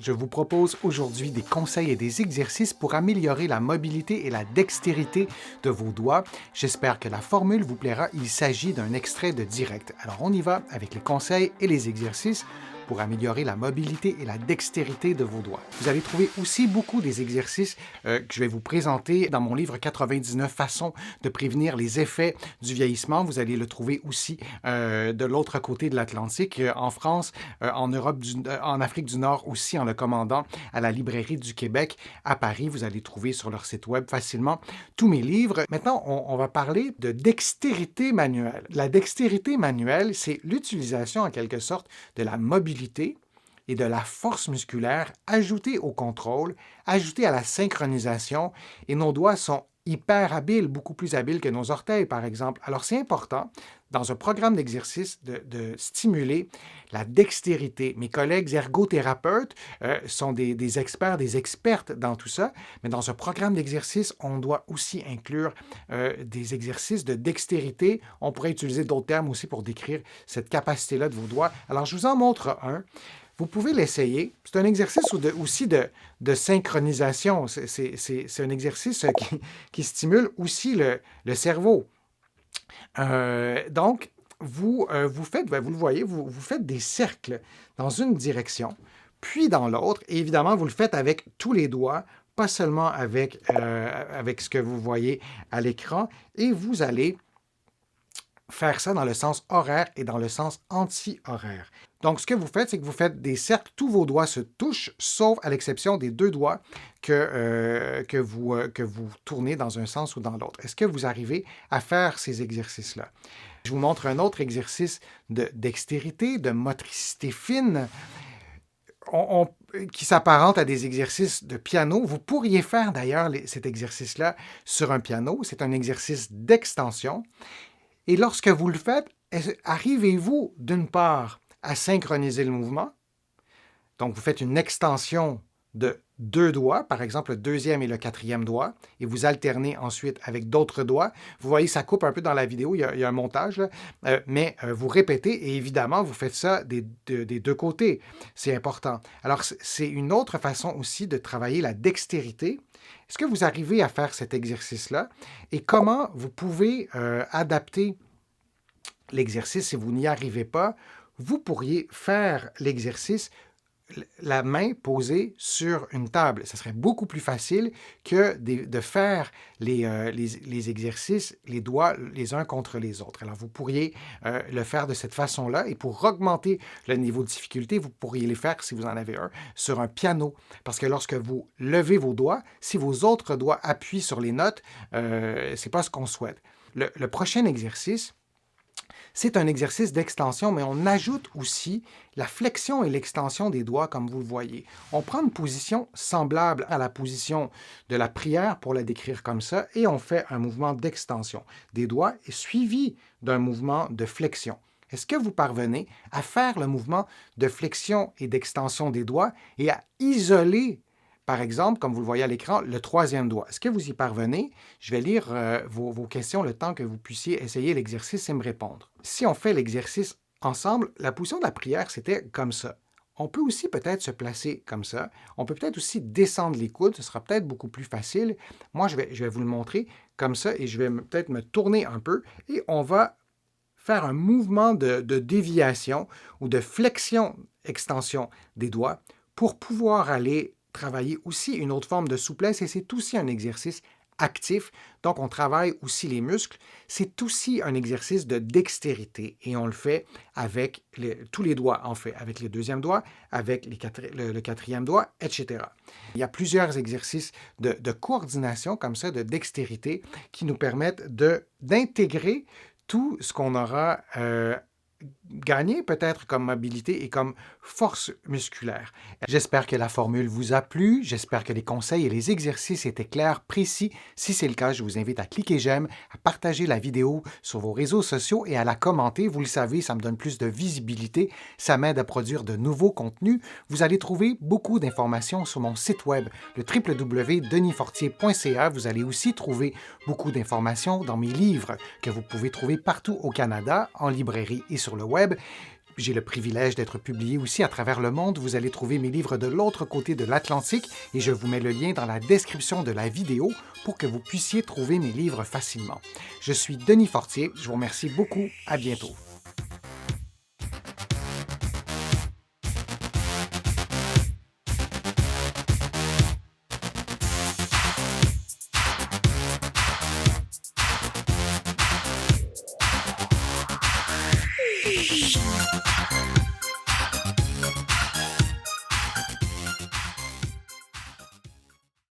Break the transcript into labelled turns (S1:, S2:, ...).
S1: Je vous propose aujourd'hui des conseils et des exercices pour améliorer la mobilité et la dextérité de vos doigts. J'espère que la formule vous plaira. Il s'agit d'un extrait de direct. Alors on y va avec les conseils et les exercices pour améliorer la mobilité et la dextérité de vos doigts. Vous allez trouver aussi beaucoup des exercices que je vais vous présenter dans mon livre 99 façons de prévenir les effets du vieillissement. Vous allez le trouver aussi de l'autre côté de l'Atlantique, en France, en Europe, en Afrique du Nord aussi, en le commandant à la Librairie du Québec à Paris. Vous allez trouver sur leur site web facilement tous mes livres. Maintenant, on va parler de dextérité manuelle. La dextérité manuelle, c'est l'utilisation en quelque sorte de la mobilité et de la force musculaire ajoutée au contrôle, ajoutée à la synchronisation, et nos doigts sont hyper habiles, beaucoup plus habiles que nos orteils, par exemple. Alors, c'est important, dans un programme d'exercice, de stimuler la dextérité. Mes collègues ergothérapeutes sont des experts, des expertes dans tout ça, mais dans un programme d'exercice, on doit aussi inclure des exercices de dextérité. On pourrait utiliser d'autres termes aussi pour décrire cette capacité-là de vos doigts. Alors, je vous en montre un. Vous pouvez l'essayer. C'est un exercice aussi de synchronisation. C'est un exercice qui stimule aussi le cerveau. Donc, vous faites, vous le voyez, vous faites des cercles dans une direction, puis dans l'autre. Et évidemment, vous le faites avec tous les doigts, pas seulement avec ce que vous voyez à l'écran. Et vous allez faire ça dans le sens horaire et dans le sens anti-horaire. Donc, ce que vous faites, c'est que vous faites des cercles, tous vos doigts se touchent, sauf à l'exception des deux doigts que vous tournez dans un sens ou dans l'autre. Est-ce que vous arrivez à faire ces exercices-là? Je vous montre un autre exercice de dextérité, de motricité fine, qui s'apparente à des exercices de piano. Vous pourriez faire d'ailleurs cet exercice-là sur un piano. C'est un exercice d'extension. Et lorsque vous le faites, arrivez-vous d'une part à synchroniser le mouvement? Donc, vous faites une extension de deux doigts, par exemple le deuxième et le quatrième doigt, et vous alternez ensuite avec d'autres doigts. Vous voyez, ça coupe un peu dans la vidéo, il y a un montage, là, mais vous répétez et évidemment, vous faites ça des deux côtés. C'est important. Alors, c'est une autre façon aussi de travailler la dextérité. Est-ce que vous arrivez à faire cet exercice-là? Et comment vous pouvez adapter l'exercice si vous n'y arrivez pas? Vous pourriez faire l'exercice la main posée sur une table. Ça serait beaucoup plus facile que de faire les exercices, les doigts les uns contre les autres. Alors, vous pourriez le faire de cette façon-là. Et pour augmenter le niveau de difficulté, vous pourriez les faire, si vous en avez un, sur un piano. Parce que lorsque vous levez vos doigts, si vos autres doigts appuient sur les notes, c'est pas ce qu'on souhaite. Le prochain exercice, c'est un exercice d'extension, mais on ajoute aussi la flexion et l'extension des doigts, comme vous le voyez. On prend une position semblable à la position de la prière, pour la décrire comme ça, et on fait un mouvement d'extension des doigts suivi d'un mouvement de flexion. Est-ce que vous parvenez à faire le mouvement de flexion et d'extension des doigts et à isoler, par exemple, comme vous le voyez à l'écran, le troisième doigt? Est-ce que vous y parvenez? Je vais lire vos questions le temps que vous puissiez essayer l'exercice et me répondre. Si on fait l'exercice ensemble, la position de la prière, c'était comme ça. On peut aussi peut-être se placer comme ça. On peut peut-être aussi descendre les coudes. Ce sera peut-être beaucoup plus facile. Moi, je vais vous le montrer comme ça et je vais peut-être me tourner un peu et on va faire un mouvement de déviation ou de flexion-extension des doigts pour pouvoir aller travailler aussi une autre forme de souplesse et c'est aussi un exercice actif. Donc, on travaille aussi les muscles. C'est aussi un exercice de dextérité et on le fait avec tous les doigts, en fait, avec les deuxièmes doigts, avec le quatrième doigt, etc. Il y a plusieurs exercices de coordination comme ça, de dextérité, qui nous permettent d'intégrer tout ce qu'on aura gagner peut-être comme mobilité et comme force musculaire. J'espère que la formule vous a plu, j'espère que les conseils et les exercices étaient clairs, précis. Si c'est le cas, je vous invite à cliquer j'aime, à partager la vidéo sur vos réseaux sociaux et à la commenter. Vous le savez, ça me donne plus de visibilité, ça m'aide à produire de nouveaux contenus. Vous allez trouver beaucoup d'informations sur mon site web, le www.denisfortier.ca. Vous allez aussi trouver beaucoup d'informations dans mes livres que vous pouvez trouver partout au Canada, en librairie et sur le web. J'ai le privilège d'être publié aussi à travers le monde. Vous allez trouver mes livres de l'autre côté de l'Atlantique et je vous mets le lien dans la description de la vidéo pour que vous puissiez trouver mes livres facilement. Je suis Denis Fortier. Je vous remercie beaucoup. À bientôt.